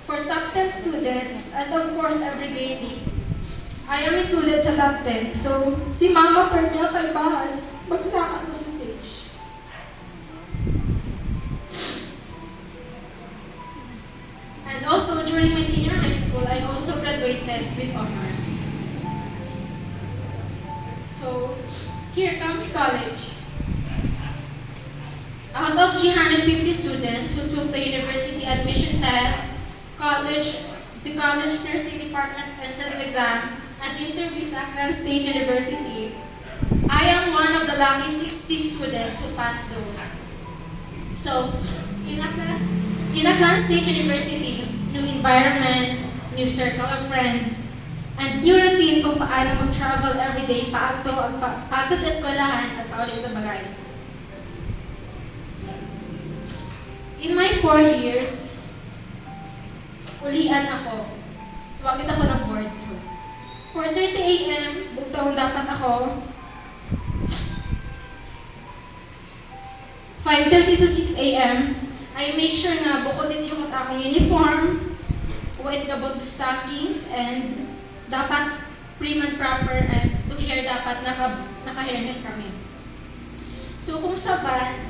for top 10 students, and of course, every grading. I am included sa top 10, so si Mama Permia Kalbahan, magsaka na sa stage. And also, during my senior high school, I also graduated with honors. So, here comes college. Out of 350 students who took the university admission test, the college nursing department entrance exam, and interviews at Aklan State University, I am one of the lucky 60 students who passed those. So, in Aklan State University, new environment, new circle of friends, and new routine kung paano mag-travel everyday paagto sa eskwelahan at paulit sa bagay. In my 4 years, ulian ako. Tuwagit ako ng board. So, 4:30 a.m., bugtaon dapat ako. 5:30 to 6 a.m., I make sure na bukunin yung akong uniform, white gabot stockings, and dapat prim and proper, and to hair dapat naka-hairnet kami. So kung sabat,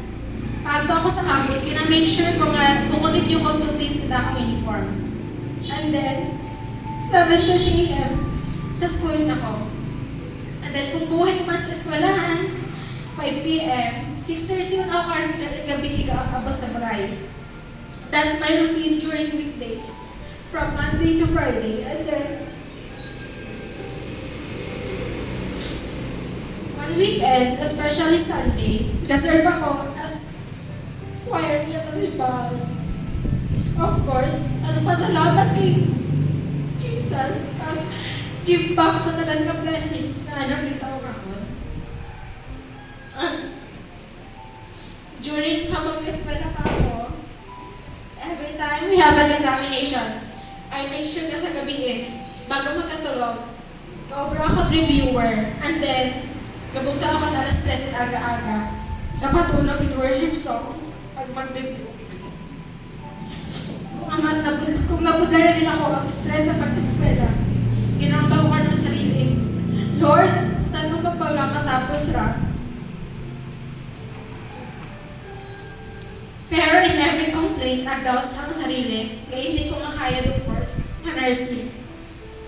pagto ako sa campus, kina-make sure ko nga bukunin yung complete sa akong uniform. And then, 7:30 a.m., sa school na ako. And then kung buhay man sa eskwelahan, 5 p.m., 6:30 yun ako karon gabi abot sa baray. That's my routine during weekdays, from Monday to Friday. And then, on weekends, especially Sunday, kaserve ako as choir niya sa simbahan. Of course, as pasalamat kay Jesus, give back sa tanan ng blessings na nakita ko ngayon. During habang eskwela pa ako, every time we have an examination, I make sure na sa gabi bago magkatulog, obra ako reviewer, and then, gabugta ako at alas 3 at aga-aga, napatulog with worship songs pag mag-review. Kung nabudlaya rin ako mag-stress sa pag-eskwela, ginamba ko ka ng sarili. Lord, saan mo ka pala matapos ra? Pero in every complaint, nag-doubt sa sarili, kaya hindi ko makaya ng course na nursing.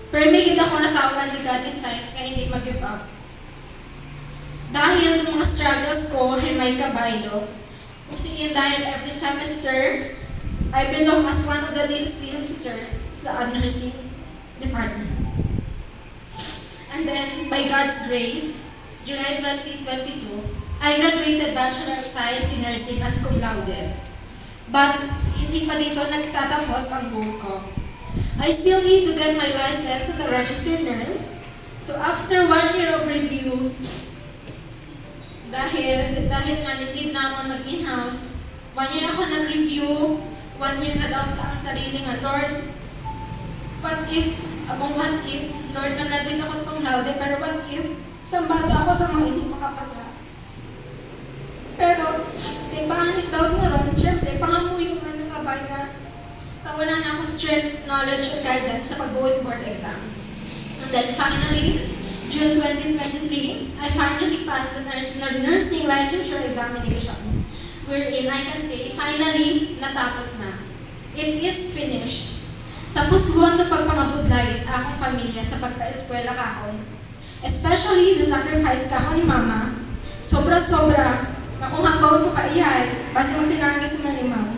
Pero may gid ako natawan ni God in science kaya hindi mag-give up. Dahil ng mga struggles ko ay may kabaylo, kasi dahil every semester, I belong as one of the lead sister sa nursing department. And then, by God's grace, July 2022, I graduated Bachelor of Science in Nursing as cum laude. But, hindi pa dito nagtatapos ang goal ko. I still need to get my license as a registered nurse. So, after 1 year of review, dahil nga hindi naman mag-in-house, 1 year ako nag-review, 1 year na daw sa ang sarili nga, Lord, what if, Lord, nag-graduate ako cum laude, pero what if, sambato ako sa mga hindi makapasa. Pero, kay panganit daw nga ron, syempre, pangamuyo man ng kabay na kawalan ako strength, knowledge, and guidance sa pag-board exam. And then finally, June 2023, I finally passed the nursing licensure examination, wherein I can say, finally, natapos na. It is finished. Tapos huwag na pagpangabudlay akong pamilya sa pagpa-eskwela kahon. Especially the sacrifice kahon ni Mama, sobra-sobra, na kung hakbawin ko pa iyay, basta kung tinangis naman ni Mama.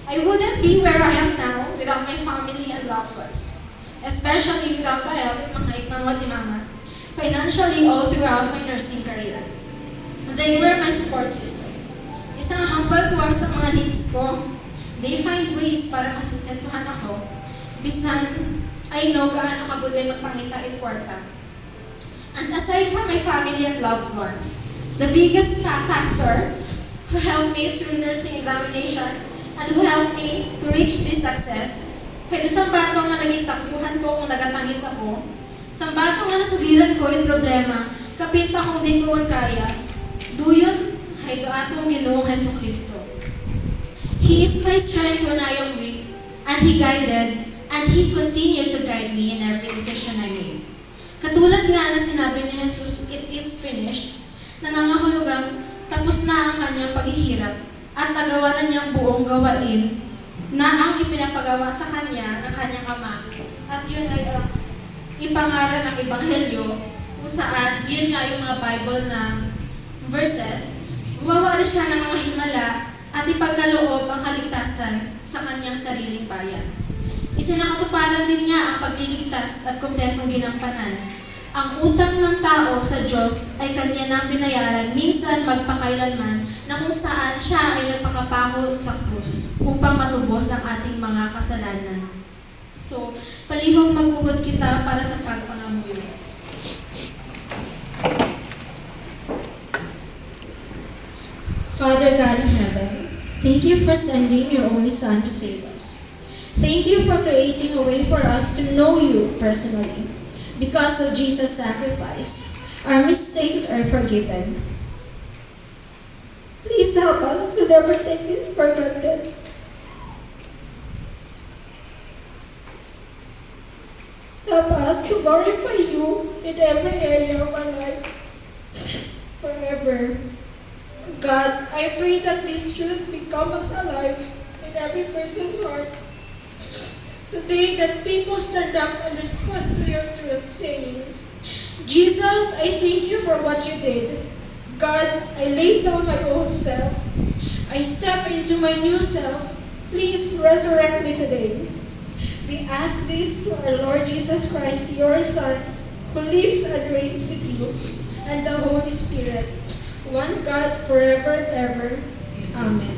I wouldn't be where I am now without my family and loved ones. Especially without the help ng mga ikmangod ni Mama, financially all throughout my nursing career. They were my support system. Isang humble buwang sa mga needs ko. They find ways para masustentuhan ako. Bisan, I know gaano kabuday magpangita at kwarta. And aside from my family and loved ones, the biggest factor who helped me through nursing examination and who helped me to reach this success, kaya isang bato nga naging takbuhan ko kung nagatangis ako, isang bato nga nasuliran ko yung problema, kapit pa kung di ko kaya, duyon ay do atong Ginoong Jesucristo. He is my strength when I am weak, and He guided, and He continued to guide me in every decision I made. Katulad nga na sinabi ni Jesus, it is finished, nangangahulugang tapos na ang kanyang paghihirap at nagawa na niyang buong gawain na ang ipinapagawa sa kanya ng kanyang Ama. At yun ay ipangaral ng Ebanghelyo kung saan yun nga yung mga Bible na verses. Gumawa na siya ng mga himala at ipagkaloob ang kaligtasan sa kanyang sariling bayan. Isinakatuparan din niya ang pagliligtas at kumpletong ginampanan. Ang utang ng tao sa Diyos ay kanya nang binayaran minsan magpakailanman na kung saan siya ay nagpakapako sa krus upang matubos ang ating mga kasalanan. So, palihog magbuhod kita para sa pag-unamuyo. Father God in heaven, thank you for sending your only Son to save us. Thank you for creating a way for us to know you personally. Because of Jesus' sacrifice, our mistakes are forgiven. Please help us to never take this for granted. Help us to glorify you in every area of our lives forever. God, I pray that this truth becomes alive in every person's heart. Today, that people stand up and respond to your truth, saying, Jesus, I thank you for what you did. God, I lay down my old self. I step into my new self. Please resurrect me today. We ask this to our Lord Jesus Christ, your Son, who lives and reigns with you, and the Holy Spirit, one God forever and ever. Amen.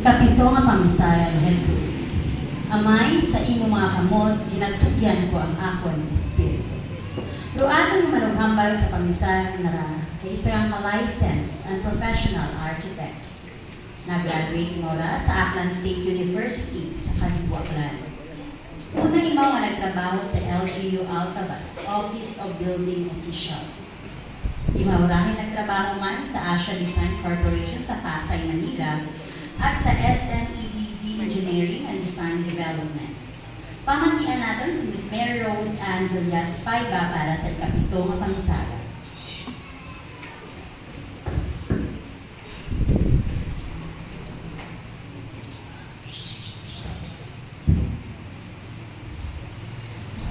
Ikapito nga pamisaya ni Jesus. Amay, sa imo mga kamot, ginatugyan ko ang akon espiritu. Ruanon manughambal sa pamisaya nara kay isang ka-licensed and professional architect. Nag-graduate ngora sa Aklan State University sa Kalibuaklan. Una imaw nga nagtrabaho sa LGU Altabas, Office of Building Official. Imawrahin nagtrabaho man sa Asia Design Corporation sa Pasay, Manila, at sa SMEDD Engineering and Design Development. Pamantian natin si Ms. Mary Rose Ann Villas Paiba para sa ikapito nga pamisara.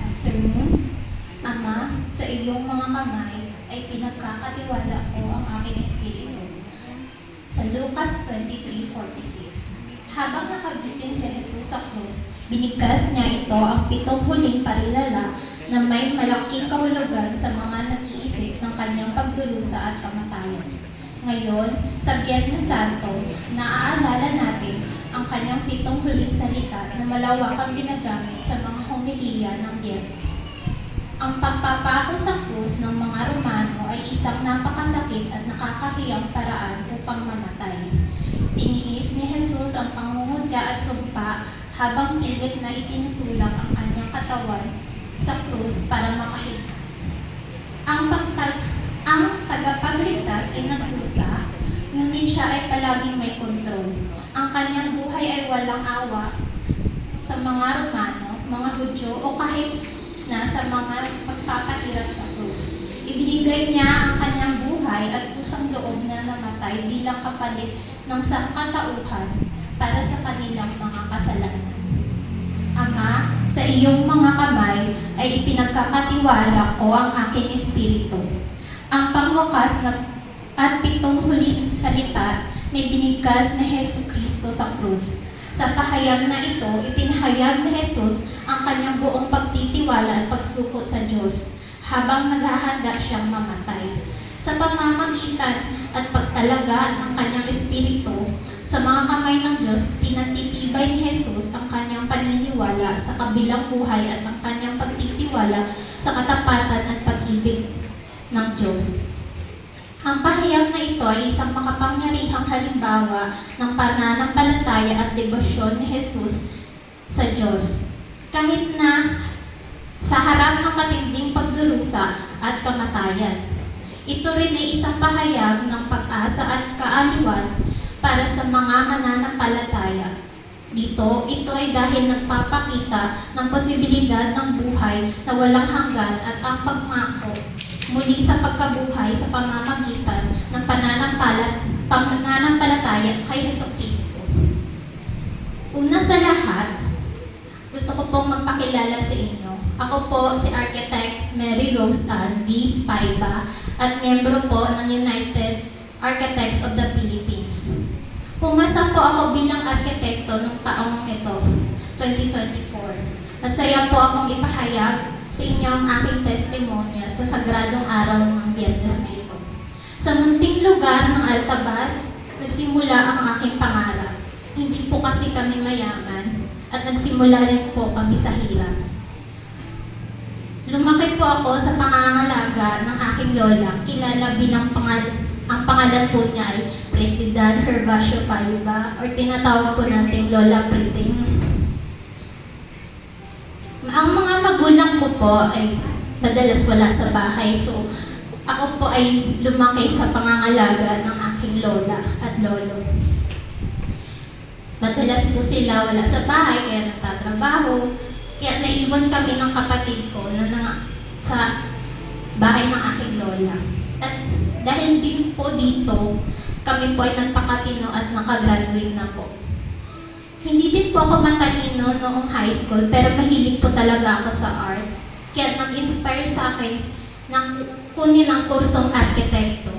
Afternoon, Ama, sa iyong mga kamay ay pinagkakatiwala ko ang aking espiritu. Sa Lucas 23:46, habang nakabitin si Jesus sa krus, binigkas niya ito ang 7 huling parilala na may malaking kahulugan sa mga nag-iisip ng kanyang pagdurusa at kamatayan. Ngayon, sa Biyernes Santo, naaalala natin ang kanyang 7 huling salita na malawakang ginagamit sa mga homilya ng Biyernes. Ang pagpapako sa krus ng mga Romano ay isang napakasakit at nakakahiyang paraan upang mamatay. Tiniis ni Jesus ang pangungutya at sumpa habang pilit na itinutulak ang kanyang katawan sa krus para makahigit. Ang tagapagligtas ay nagdusa, ngunit siya ay palaging may kontrol. Ang kanyang buhay ay walang awa sa mga Romano, mga Hudyo o kahit na sa mga magpapahirap sa krus. Ibinigay niya ang kanyang buhay at pusang loob na namatay bilang kapalit ng sangkatauhan para sa kanilang mga kasalanan. Ama, sa iyong mga kamay ay ipinagkakatiwala ko ang aking espiritu. Ang pangwakas na at pitong huling salita na binigkas na Hesus Kristo sa krus. Sa pahayag na ito, ipinahayag ni Jesus ang kanyang buong pagtitiwala at pagsuko sa Diyos habang naghahanda siyang mamatay. Sa pamamagitan at pagtalaga ng kanyang espiritu sa mga kamay ng Diyos, pinatitibay ni Jesus ang kanyang paniniwala sa kabilang buhay at ang kanyang pagtitiwala sa katapatan at pag-ibig ng Diyos. Ang pahayag na ito ay isang makapangyarihang halimbawa ng pananampalataya at debosyon ni Jesus sa Diyos. Kahit na sa harap ng matinding pagdurusa at kamatayan. Ito rin ay isang pahayag ng pag-asa at kaaliwan para sa mga mananampalataya. Ito ay dahil nagpapakita ng posibilidad ng buhay na walang hanggan at ang pagmako muli sa pagkabuhay sa pamamagitan ng pananampalataya kay Jesucristo. Una sa lahat, gusto ko pong magpakilala sa inyo. Ako po si Architect Mary Rose Ann D. Paiba at miyembro po ng United Architects of the Philippines. Pumasa po ako bilang arkitekto noong taong ito, 2024. Masaya po akong ipahayag sa inyo ang aking testimonya sa sagradong araw ng Biyernes na ito. Sa munting lugar ng Altabas, nagsimula ang aking pangarap. Hindi po kasi kami mayaman at nagsimula rin po kami sa hirap. Lumaki po ako sa pangangalaga ng aking lola, kilala bilang ang pangalan po niya ay Trinidad Herbacio Paiba or tinatawag po nating Lola Priting. Ang mga magulang ko po ay madalas wala sa bahay, so ako po ay lumaki sa pangangalaga ng aking lola at lolo. Madalas po sila wala sa bahay, kaya nagtatrabaho. Kaya naiwan kami ng kapatid ko sa bahay ng aking lola. At dahil din po dito, kami po ay nagpakatino at nakagraduate na po. Hindi din po ako matalino noong high school, pero mahilig po talaga ako sa arts. Kaya nag-inspire sa akin ng kunin ang kursong arkitekto.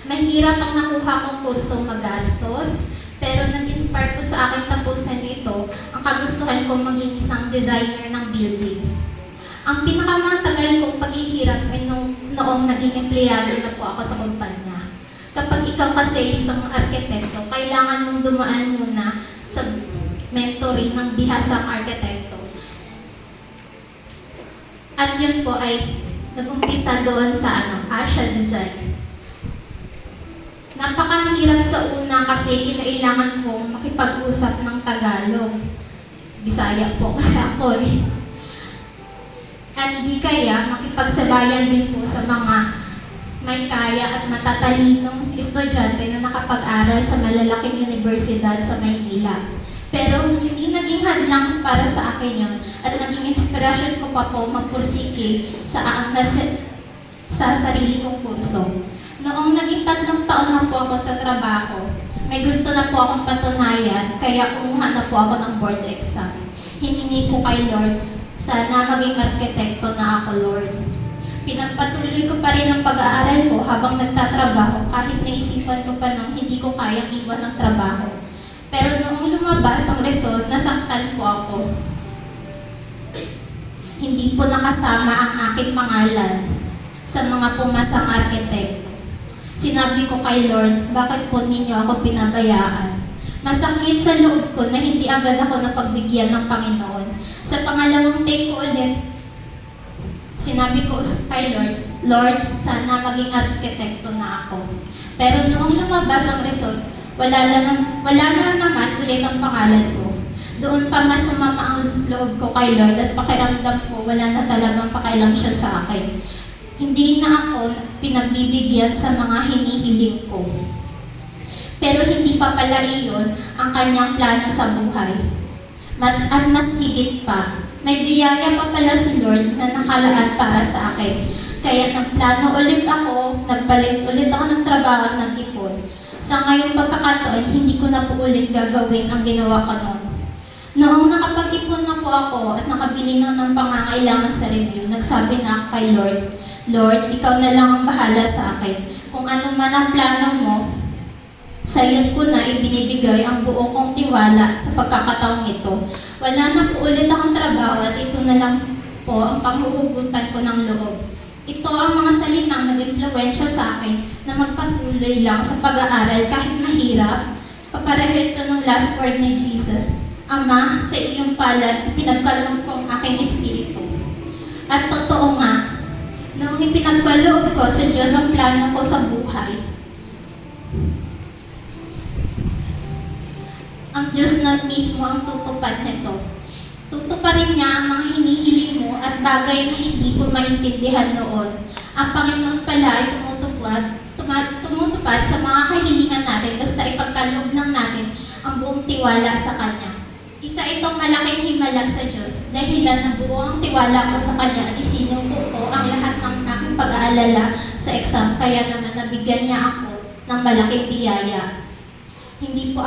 Mahirap ang nakuha kong kursong magastos, pero nag-inspire po sa akin tapusan nito ang kagustuhan kong maging isang designer ng buildings. Ang pinakamatagal kong paghihirap ay noong naging empleyado na po ako sa kumpanya. Kapag ikaw kasi isang arkitekto, kailangan mong dumaan muna sa mentoring ng bihasang arkitekto. At yun po ay nag-umpisa doon sa Asia Design. Napakahirap sa una kasi kinailangan kong makipag-usap ng Tagalog. Bisaya po kasi ako eh. At di kaya makipagsabayan din po sa mga may kaya at matatalinong estudyante na nakapag-aral sa malalaking universidad sa Maynila. Pero hindi naging hadlang para sa akin yun at naging inspirasyon ko pa po magpursige sa sarili kong kurso. Noong naging 3 taon na po ako sa trabaho, may gusto na po akong patunayan kaya kumuha na po ako ng board exam. Hiningi ko kay Lord, sana maging arkitekto na ako, Lord. Pinagpatuloy ko pa rin ang pag-aaral ko habang nagtatrabaho kahit naisipan ko pa nang hindi ko kayang iwan ng trabaho. Pero noong lumabas ang result, nasaktan po ako. Hindi po nakasama ang aking pangalan sa mga pumasang arkitekto. Sinabi ko kay Lord, bakit po ninyo ako pinabayaan? Masakit sa loob ko na hindi agad ako napagbigyan ng Panginoon. Sa pangalawang take ko ulit, sinabi ko kay Lord, Lord, sana maging arkitekto na ako. Pero noong lumabas ang result, wala na naman ulit ang pangalan ko. Doon pa mas sumama ang loob ko kay Lord at pakiramdam ko wala na talagang pakialam siya sa akin. Hindi na ako pinagbibigyan sa mga hinihiling ko. Pero hindi pa pala iyon ang kanyang plano sa buhay. At mas higit pa, may biyaya pa pala si Lord na nakalaan para sa akin. Kaya nagplano ulit ako, nagpalit ulit ako ng trabaho at nag-ipon. Sa ngayong pagkakataon, hindi ko na po ulit gagawin ang ginawa ko noon. Noong nakapag-ipon na po ako at nakabili na ng pangangailangan sa review, nagsabi na ako kay Lord, Lord, ikaw na lang ang bahala sa akin. Kung ano man ang plano mo, sa iyo ko na ibinibigay ang buo kong tiwala sa pagkakataong ito. Wala na po ulit akong trabaho at ito na lang po ang panghuhugutan ko ng loob. Ito ang mga salitang nag-impluwensya sa akin na magpatuloy lang sa pag-aaral kahit mahirap. Kapareho ito ng last word ni Jesus. Ama, sa iyong palad, pinagkaloob ko ang aking espiritu. At totoo nga, noong ipinagkaloob ko sa Diyos ang plano ko sa buhay, ang Diyos na mismo ang tutupad nito. Tutuparin niya ang mga hinihiling mo at bagay na hindi ko maintindihan noon. Ang Panginoon pala ay tumutupad sa mga kahilingan natin basta ipagkaloob lang natin ang buong tiwala sa Kanya. Isa itong malaking himala sa Diyos, dahilan na buo ang tiwala ko sa Kanya at isinuko ko ang lahat ng aking pag-aalala sa exam, kaya naman nabigyan niya ako ng malaking biyaya. Hindi po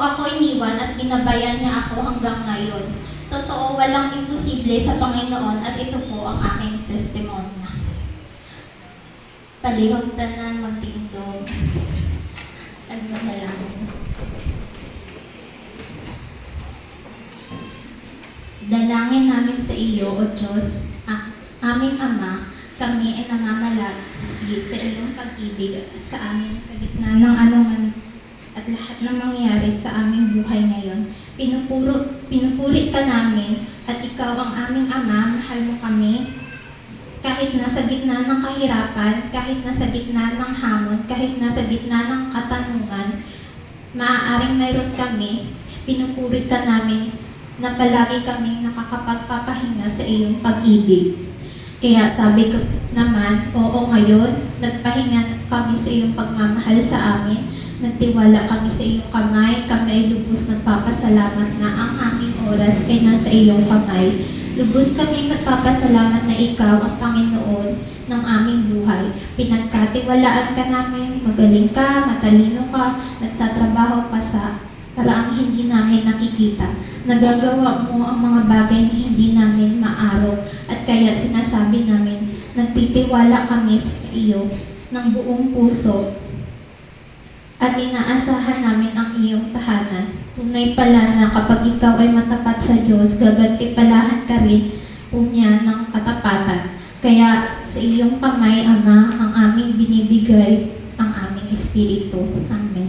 ako iniwan at ginabayan niya ako hanggang ngayon. Totoo, walang imposible sa Panginoon at ito po ang aking testimonya. Palihog tanan magtindog. At manalangin. Dalangin namin sa iyo, O Diyos, aming Ama, kami ay namamalagi sa iyong pag-ibig at sa amin sa gitna ng anuman at lahat ng mangyayari sa aming buhay ngayon. Pinupuri ka namin at ikaw ang aming Ama, mahal mo kami. Kahit nasa gitna ng kahirapan, kahit nasa gitna ng hamon, kahit nasa gitna ng katanungan, maaaring mayroon kami, pinupuri ka namin na palagi kaming nakakapagpapahinga sa iyong pag-ibig. Kaya sabi ko naman, oo ngayon, nagpahinga kami sa iyong pagmamahal sa amin, nagtiwala kami sa iyong kamay, kami ay lubos nagpapasalamat na ang aming oras ay nasa iyong kamay. Lubos kami nagpapasalamat na ikaw ang Panginoon ng aming buhay. Pinagkatiwalaan ka namin, magaling ka, matalino ka, nagtatrabaho ka sa paraang hindi namin nakikita. Nagagawa mo ang mga bagay na hindi namin maaraw at kaya sinasabi namin, nagtitiwala kami sa iyo ng buong puso at inaasahan namin ang iyong tahanan. Tunay pala na kapag ikaw ay matapat sa Diyos, gagantipalahan ka rin po niya ng katapatan. Kaya sa iyong kamay, Ama, ang aming binibigay ang aming espiritu. Amen.